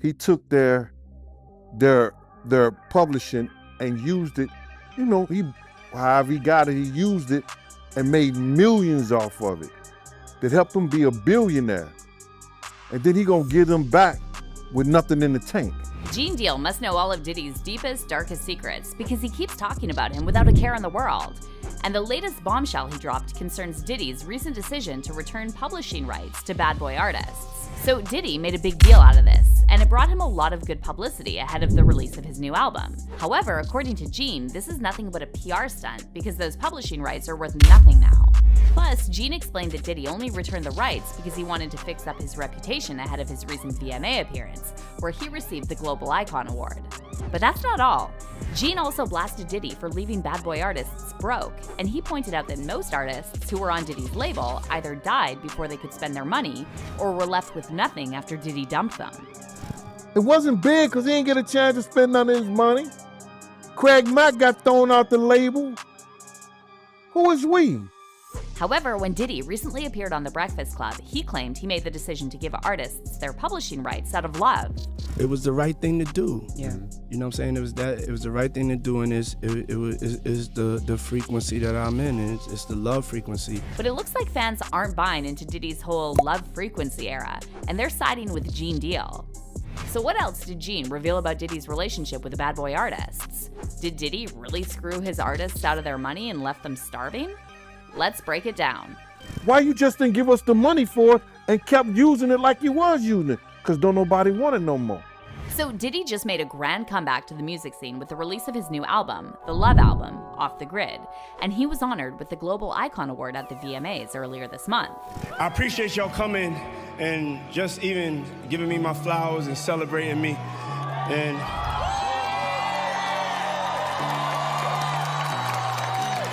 he took their publishing and used it, however he got it, he used it and made millions off of it. That helped him be a billionaire. And then he gonna give them back with nothing in the tank. Gene Deal must know all of Diddy's deepest, darkest secrets because he keeps talking about him without a care in the world. And the latest bombshell he dropped concerns Diddy's recent decision to return publishing rights to bad boy artists. So Diddy made a big deal out of this, and it brought him a lot of good publicity ahead of the release of his new album. However, according to Gene, this is nothing but a PR stunt because those publishing rights are worth nothing now. Plus, Gene explained that Diddy only returned the rights because he wanted to fix up his reputation ahead of his recent VMA appearance, where he received the Global Icon Award. But that's not all. Gene also blasted Diddy for leaving bad boy artists broke, and he pointed out that most artists who were on Diddy's label either died before they could spend their money or were left with nothing after Diddy dumped them. It wasn't big because he didn't get a chance to spend none of his money. Craig Mack got thrown out the label. Who is we? However, when Diddy recently appeared on The Breakfast Club, he claimed he made the decision to give artists their publishing rights out of love. It was the right thing to do. Yeah. You know what I'm saying? It was the right thing to do, and it's the frequency that I'm in. It's the love frequency. But it looks like fans aren't buying into Diddy's whole love frequency era, and they're siding with Gene Deal. So what else did Gene reveal about Diddy's relationship with the bad boy artists? Did Diddy really screw his artists out of their money and left them starving? Let's break it down. Why you just didn't give us the money for it and kept using it like you was using it? Because don't nobody want it no more. So Diddy just made a grand comeback to the music scene with the release of his new album, the Love Album, Off the Grid, and he was honored with the Global Icon Award at the VMAs earlier this month. I appreciate y'all coming and just even giving me my flowers and celebrating me. And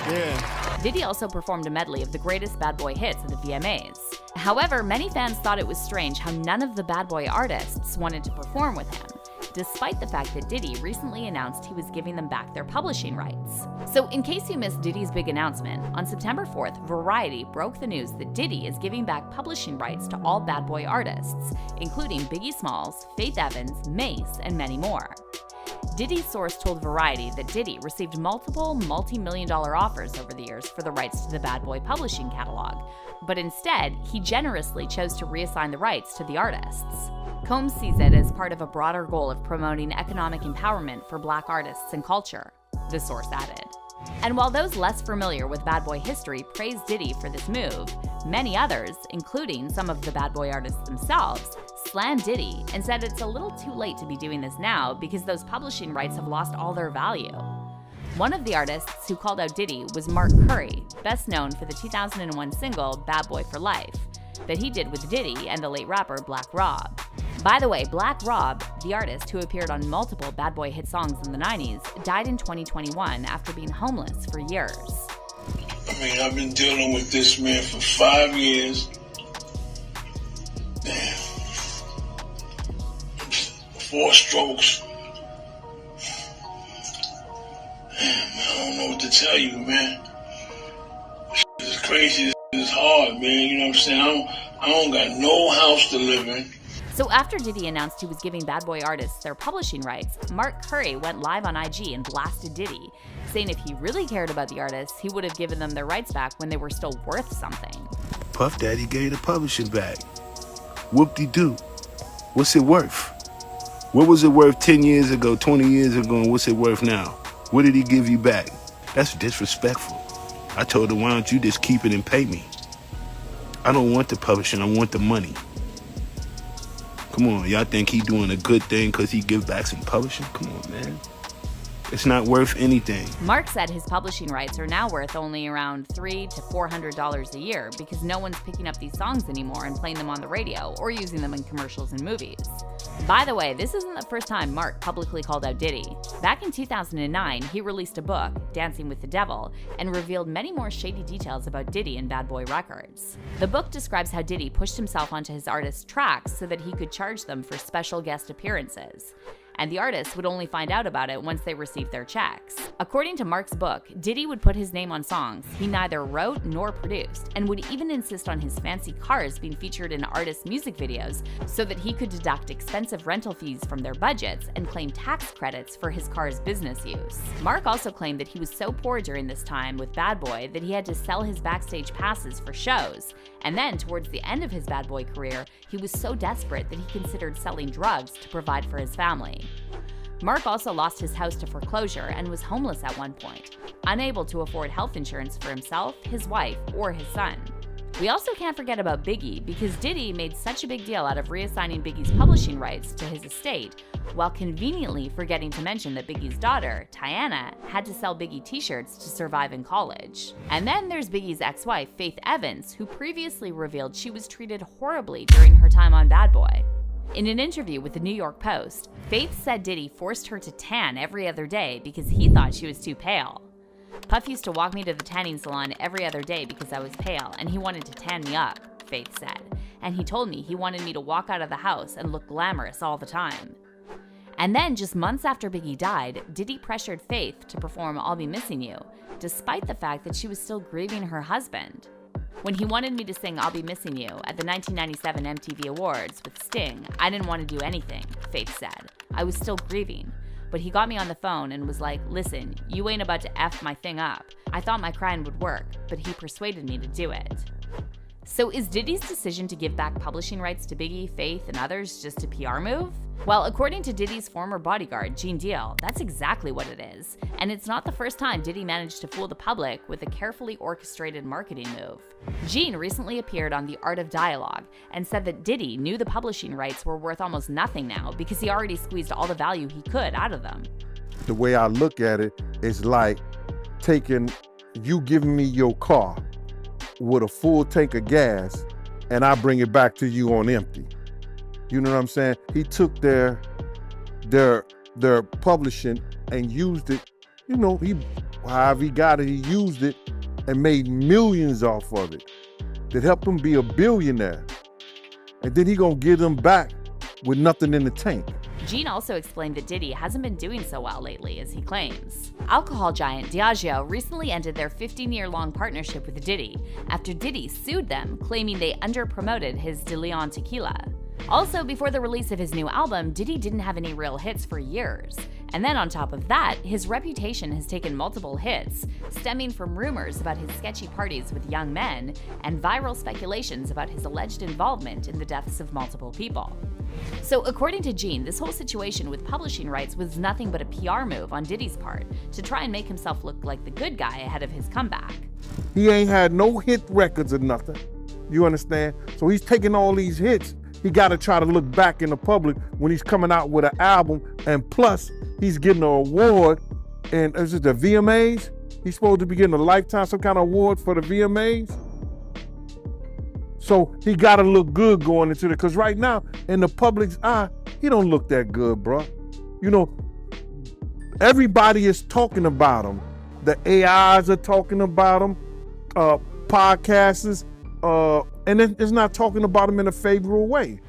yeah. Diddy also performed a medley of the greatest bad boy hits at the VMAs. However, many fans thought it was strange how none of the bad boy artists wanted to perform with him, despite the fact that Diddy recently announced he was giving them back their publishing rights. So in case you missed Diddy's big announcement, on September 4th, Variety broke the news that Diddy is giving back publishing rights to all bad boy artists, including Biggie Smalls, Faith Evans, Mace, and many more. Diddy's source told Variety that Diddy received multiple multi-million-dollar offers over the years for the rights to the Bad Boy publishing catalog, but instead, he generously chose to reassign the rights to the artists. Combs sees it as part of a broader goal of promoting economic empowerment for Black artists and culture, the source added. And while those less familiar with Bad Boy history praised Diddy for this move, many others, including some of the Bad Boy artists themselves, slammed Diddy and said it's a little too late to be doing this now because those publishing rights have lost all their value. One of the artists who called out Diddy was Mark Curry, best known for the 2001 single Bad Boy for Life, that he did with Diddy and the late rapper Black Rob. By the way, Black Rob, the artist who appeared on multiple Bad Boy hit songs in the 90s, died in 2021 after being homeless for years. I mean, I've been dealing with this man for 5 years. Damn. 4 strokes. Man, I don't know what to tell you, man. This is crazy. This is hard, man. You know what I'm saying? I don't got no house to live in. So after Diddy announced he was giving Bad Boy artists their publishing rights, Mark Curry went live on IG and blasted Diddy, saying if he really cared about the artists, he would have given them their rights back when they were still worth something. Puff Daddy gave the publishing back. Whoop-de-doo. What's it worth? What was it worth 10 years ago, 20 years ago, and what's it worth now? What did he give you back? That's disrespectful. I told him, why don't you just keep it and pay me? I don't want the publishing, I want the money. Come on, y'all think he doing a good thing because he give back some publishing? Come on, man. It's not worth anything. Mark said his publishing rights are now worth only around $300 to $400 a year because no one's picking up these songs anymore and playing them on the radio or using them in commercials and movies. By the way, this isn't the first time Mark publicly called out Diddy. Back in 2009, he released a book, Dancing with the Devil, and revealed many more shady details about Diddy and Bad Boy Records. The book describes how Diddy pushed himself onto his artists' tracks so that he could charge them for special guest appearances. and the artists would only find out about it once they received their checks. According to Mark's book, Diddy would put his name on songs he neither wrote nor produced, and would even insist on his fancy cars being featured in artists' music videos so that he could deduct expensive rental fees from their budgets and claim tax credits for his car's business use. Mark also claimed that he was so poor during this time with Bad Boy that he had to sell his backstage passes for shows, and then towards the end of his Bad Boy career, he was so desperate that he considered selling drugs to provide for his family. Mark also lost his house to foreclosure and was homeless at one point, unable to afford health insurance for himself, his wife, or his son. We also can't forget about Biggie, because Diddy made such a big deal out of reassigning Biggie's publishing rights to his estate, while conveniently forgetting to mention that Biggie's daughter, Tiana, had to sell Biggie t-shirts to survive in college. And then there's Biggie's ex-wife, Faith Evans, who previously revealed she was treated horribly during her time on Bad Boy. In an interview with the New York Post, Faith said Diddy forced her to tan every other day because he thought she was too pale. Puff used to walk me to the tanning salon every other day because I was pale, and he wanted to tan me up, Faith said. And he told me he wanted me to walk out of the house and look glamorous all the time. And then, just months after Biggie died, Diddy pressured Faith to perform I'll Be Missing You, despite the fact that she was still grieving her husband. When he wanted me to sing I'll Be Missing You at the 1997 MTV Awards with Sting, I didn't want to do anything, Faith said. I was still grieving. But he got me on the phone and was like, listen, you ain't about to F my thing up. I thought my crying would work, but he persuaded me to do it. So is Diddy's decision to give back publishing rights to Biggie, Faith, and others just a PR move? Well, according to Diddy's former bodyguard, Gene Deal, that's exactly what it is. And it's not the first time Diddy managed to fool the public with a carefully orchestrated marketing move. Gene recently appeared on The Art of Dialogue and said that Diddy knew the publishing rights were worth almost nothing now because he already squeezed all the value he could out of them. The way I look at it is like taking you giving me your car with a full tank of gas and I bring it back to you on empty. You know what I'm saying? He took their publishing and used it, you know, however he got it, he used it and made millions off of it that helped him be a billionaire. And then he gonna give them back with nothing in the tank. Gene also explained that Diddy hasn't been doing so well lately, as he claims. Alcohol giant Diageo recently ended their 15-year-long partnership with Diddy after Diddy sued them, claiming they underpromoted his De Leon tequila. Also, before the release of his new album, Diddy didn't have any real hits for years. And then on top of that, his reputation has taken multiple hits, stemming from rumors about his sketchy parties with young men and viral speculations about his alleged involvement in the deaths of multiple people. So according to Gene, this whole situation with publishing rights was nothing but a PR move on Diddy's part to try and make himself look like the good guy ahead of his comeback. He ain't had no hit records or nothing, you understand? So he's taking all these hits. He got to try to look back in the public when he's coming out with an album, and plus he's getting an award, and is it the VMAs? He's supposed to be getting a lifetime, some kind of award for the VMAs. So he got to look good going into it, because right now, in the public's eye, he don't look that good, bro. You know, everybody is talking about him. The AIs are talking about him, podcasts, and it's not talking about him in a favorable way.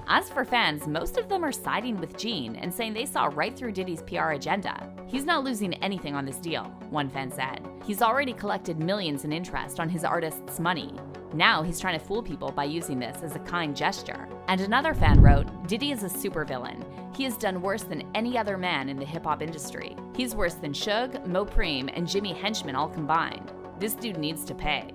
As for fans, most of them are siding with Gene and saying they saw right through Diddy's PR agenda. He's not losing anything on this deal, one fan said. He's already collected millions in interest on his artists' money. Now he's trying to fool people by using this as a kind gesture. And another fan wrote, Diddy is a supervillain. He has done worse than any other man in the hip-hop industry. He's worse than Suge, Mo Preem, and Jimmy Henchman all combined. This dude needs to pay.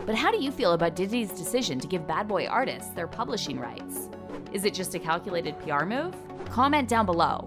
But how do you feel about Diddy's decision to give Bad Boy artists their publishing rights? Is it just a calculated PR move? Comment down below.